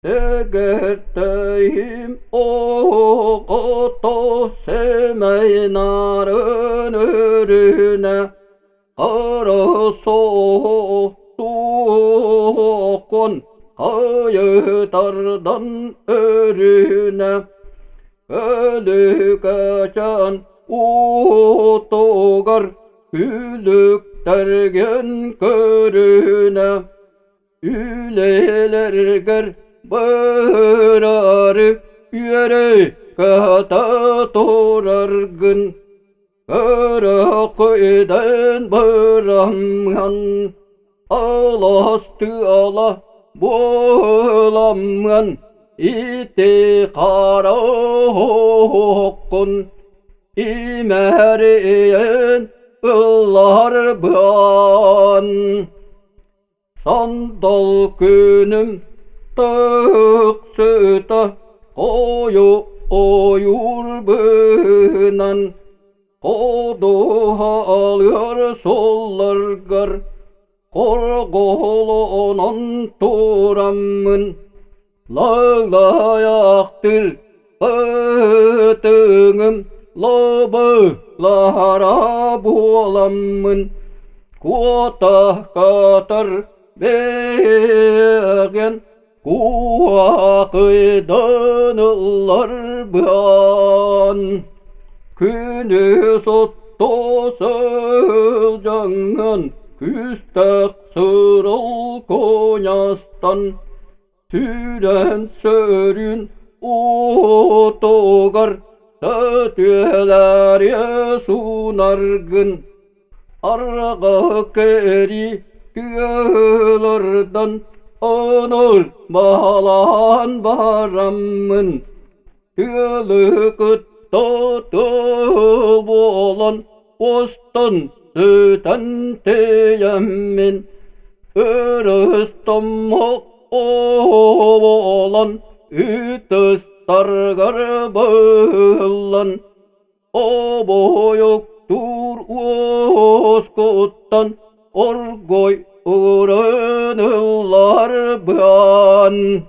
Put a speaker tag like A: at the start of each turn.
A: Tegetteyim oğutu semey narın örüne Arı soğukun hayıtardan örüne Ölü kaçan utugar Gülük dergen körüne Ülelerger bağırarı yere kata torargın Kara köyden bağıramgan Alastı Allah boğulamgan İti kara hokkun İmeriyen ıllar ban Sandal günüm tıksıta koyu oyur bınan Kodu alıyor sollargar Korgolonan turamın Lağlayaktır ötüngüm Labılara bulamın Kuata katar begen Kuakıdan ıllar ban Günü sotto sılcangan Küstek sırıl konyastan Türen sörün otogar Tötüler sunargın Arga keri gölörden Onur balan baramın Gölü kıttı bolan Ostan süten teyemmin Örüstamok oğlan Ütöz targar bağlan O boyuktur oskuttan Orgoy uğranırlar ban